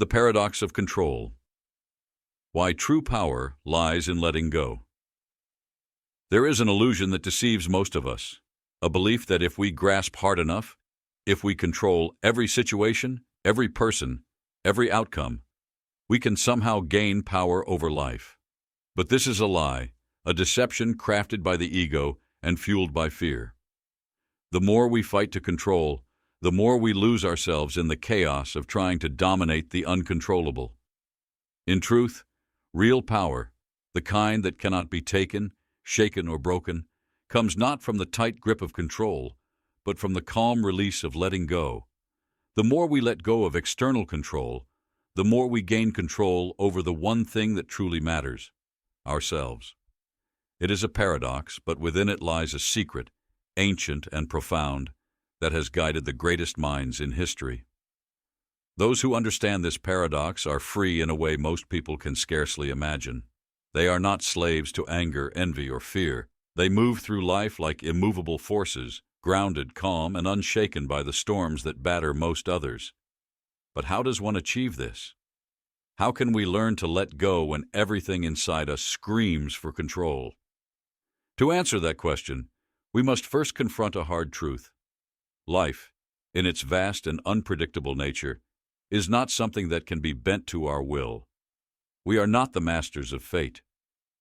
The paradox of control. Why true power lies in letting go. There is an illusion that deceives most of us, a belief that if we grasp hard enough, if we control every situation, every person, every outcome, we can somehow gain power over life. But this is a lie, a deception crafted by the ego and fueled by fear. The more we fight to control, the more we lose ourselves in the chaos of trying to dominate the uncontrollable. In truth, real power, the kind that cannot be taken, shaken, or broken, comes not from the tight grip of control, but from the calm release of letting go. The more we let go of external control, the more we gain control over the one thing that truly matters, ourselves. It is a paradox, but within it lies a secret, ancient and profound, that has guided the greatest minds in history. Those who understand this paradox are free in a way most people can scarcely imagine. They are not slaves to anger, envy, or fear. They move through life like immovable forces, grounded, calm, and unshaken by the storms that batter most others. But how does one achieve this? How can we learn to let go when everything inside us screams for control? To answer that question, we must first confront a hard truth. Life, in its vast and unpredictable nature, is not something that can be bent to our will. We are not the masters of fate.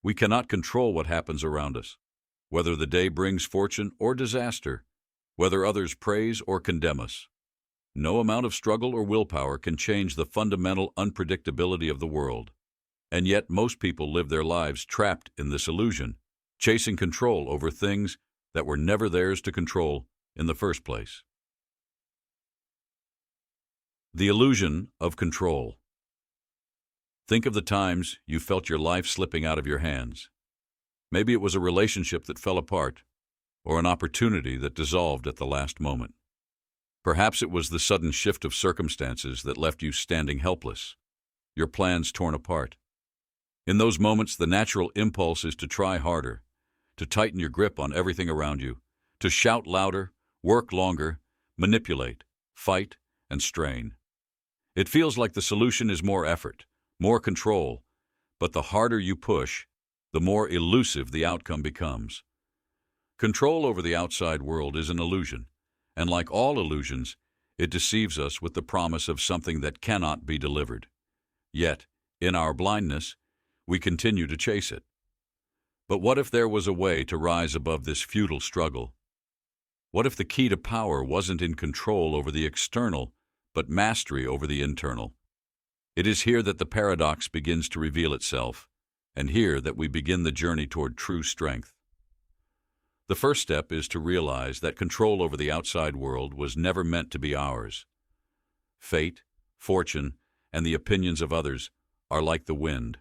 We cannot control what happens around us, whether the day brings fortune or disaster, whether others praise or condemn us. No amount of struggle or willpower can change the fundamental unpredictability of the world. And yet most people live their lives trapped in this illusion, chasing control over things that were never theirs to control in the first place. The illusion of control. Think of the times you felt your life slipping out of your hands. Maybe it was a relationship that fell apart, or an opportunity that dissolved at the last moment. Perhaps it was the sudden shift of circumstances that left you standing helpless, your plans torn apart. In those moments, the natural impulse is to try harder, to tighten your grip on everything around you, to shout louder, work longer, manipulate, fight, and strain. It feels like the solution is more effort, more control, but the harder you push, the more elusive the outcome becomes. Control over the outside world is an illusion, and like all illusions, it deceives us with the promise of something that cannot be delivered. Yet, in our blindness, we continue to chase it. But what if there was a way to rise above this futile struggle? What if the key to power wasn't in control over the external, but mastery over the internal? It is here that the paradox begins to reveal itself, and here that we begin the journey toward true strength. The first step is to realize that control over the outside world was never meant to be ours. Fate, fortune, and the opinions of others are like the wind.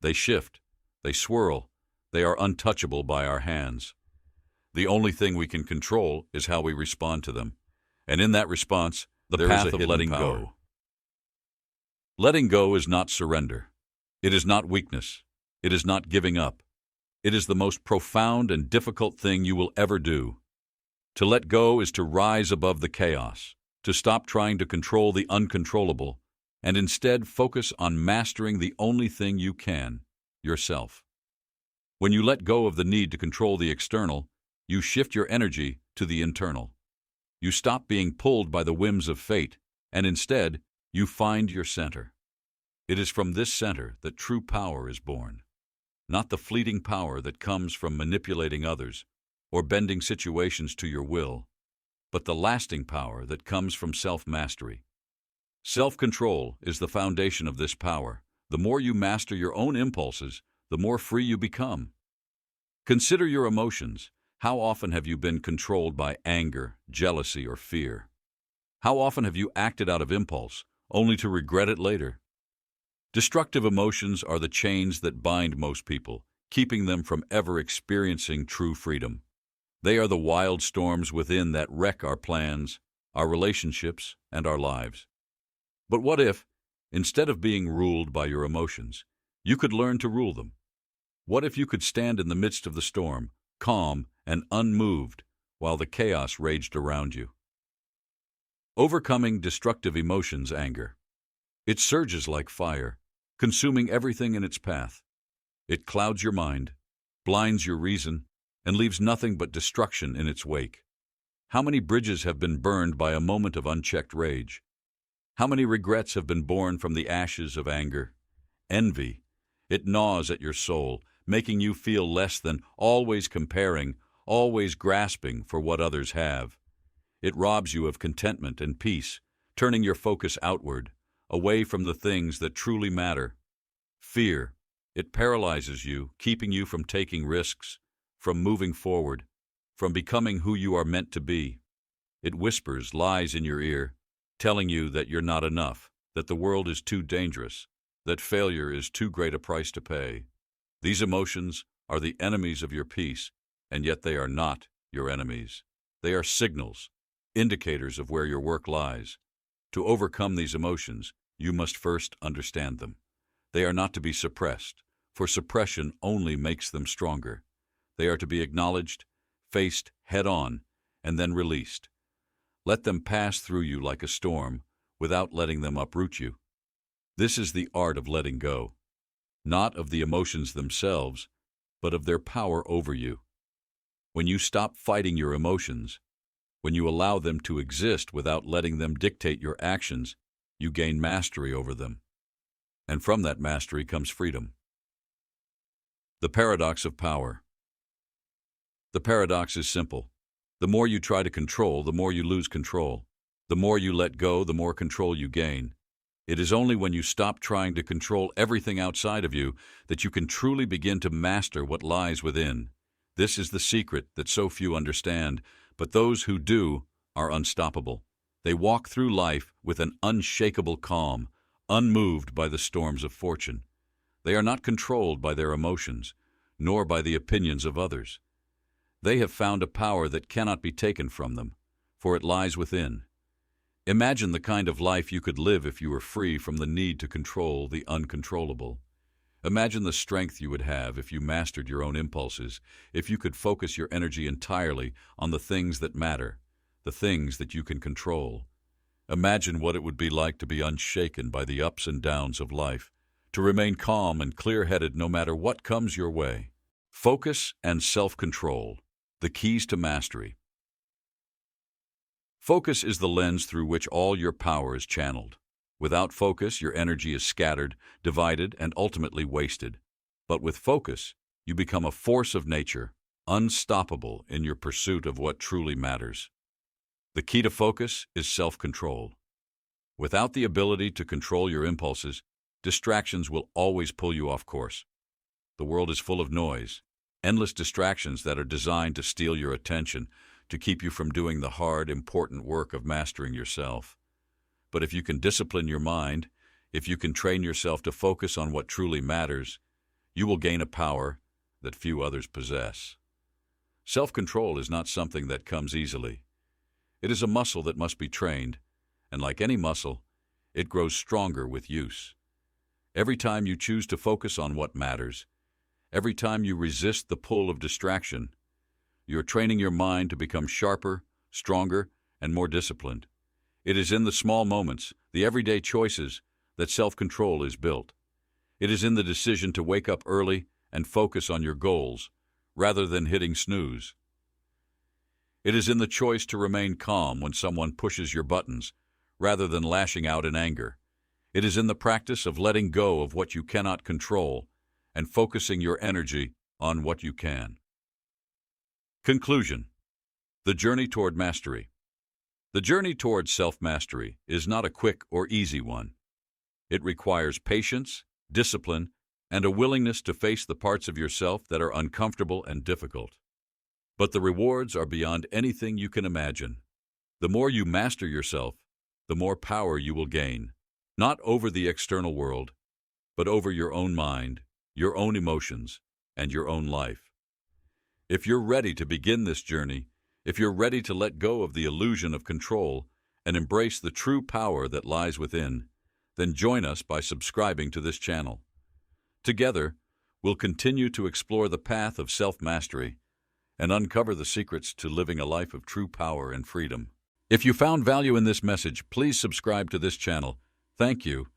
They shift, they swirl, they are untouchable by our hands. The only thing we can control is how we respond to them, and in that response, there is a letting go. Letting go is not surrender. It is not weakness. It is not giving up. It is the most profound and difficult thing you will ever do. To let go is to rise above the chaos, to stop trying to control the uncontrollable, and instead focus on mastering the only thing you can, yourself. When you let go of the need to control the external, you shift your energy to the internal. You stop being pulled by the whims of fate, and instead, you find your center. It is from this center that true power is born. Not the fleeting power that comes from manipulating others or bending situations to your will, but the lasting power that comes from self-mastery. Self-control is the foundation of this power. The more you master your own impulses, the more free you become. Consider your emotions. How often have you been controlled by anger, jealousy, or fear? How often have you acted out of impulse, only to regret it later? Destructive emotions are the chains that bind most people, keeping them from ever experiencing true freedom. They are the wild storms within that wreck our plans, our relationships, and our lives. But what if, instead of being ruled by your emotions, you could learn to rule them? What if you could stand in the midst of the storm, calm and unmoved, while the chaos raged around you? Overcoming destructive emotions. Anger. It surges like fire, consuming everything in its path. It clouds your mind, blinds your reason, and leaves nothing but destruction in its wake. How many bridges have been burned by a moment of unchecked rage? How many regrets have been born from the ashes of anger? Envy. It gnaws at your soul, making you feel less than, always comparing, always grasping for what others have. It robs you of contentment and peace, turning your focus outward, away from the things that truly matter. Fear. It paralyzes you, keeping you from taking risks, from moving forward, from becoming who you are meant to be. It whispers lies in your ear, telling you that you're not enough, that the world is too dangerous, that failure is too great a price to pay. These emotions are the enemies of your peace, and yet they are not your enemies. They are signals, indicators of where your work lies. To overcome these emotions, you must first understand them. They are not to be suppressed, for suppression only makes them stronger. They are to be acknowledged, faced head-on, and then released. Let them pass through you like a storm, without letting them uproot you. This is the art of letting go, not of the emotions themselves, but of their power over you. When you stop fighting your emotions, when you allow them to exist without letting them dictate your actions, you gain mastery over them. And from that mastery comes freedom. The paradox of power. The paradox is simple. The more you try to control, the more you lose control. The more you let go, the more control you gain. It is only when you stop trying to control everything outside of you that you can truly begin to master what lies within. This is the secret that so few understand, but those who do are unstoppable. They walk through life with an unshakable calm, unmoved by the storms of fortune. They are not controlled by their emotions, nor by the opinions of others. They have found a power that cannot be taken from them, for it lies within. Imagine the kind of life you could live if you were free from the need to control the uncontrollable. Imagine the strength you would have if you mastered your own impulses, if you could focus your energy entirely on the things that matter, the things that you can control. Imagine what it would be like to be unshaken by the ups and downs of life, to remain calm and clear-headed no matter what comes your way. Focus and self-control, the keys to mastery. Focus is the lens through which all your power is channeled. Without focus, your energy is scattered, divided, and ultimately wasted. But with focus, you become a force of nature, unstoppable in your pursuit of what truly matters. The key to focus is self-control. Without the ability to control your impulses, distractions will always pull you off course. The world is full of noise, endless distractions that are designed to steal your attention, to keep you from doing the hard, important work of mastering yourself. But if you can discipline your mind, if you can train yourself to focus on what truly matters, you will gain a power that few others possess. Self-control is not something that comes easily. It is a muscle that must be trained, and like any muscle, it grows stronger with use. Every time you choose to focus on what matters, every time you resist the pull of distraction, you are training your mind to become sharper, stronger, and more disciplined. It is in the small moments, the everyday choices, that self-control is built. It is in the decision to wake up early and focus on your goals, rather than hitting snooze. It is in the choice to remain calm when someone pushes your buttons, rather than lashing out in anger. It is in the practice of letting go of what you cannot control and focusing your energy on what you can. Conclusion. The journey toward mastery. The journey toward self-mastery is not a quick or easy one. It requires patience, discipline, and a willingness to face the parts of yourself that are uncomfortable and difficult. But the rewards are beyond anything you can imagine. The more you master yourself, the more power you will gain, not over the external world, but over your own mind, your own emotions, and your own life. If you're ready to begin this journey, if you're ready to let go of the illusion of control and embrace the true power that lies within, then join us by subscribing to this channel. Together, we'll continue to explore the path of self-mastery and uncover the secrets to living a life of true power and freedom. If you found value in this message, please subscribe to this channel. Thank you,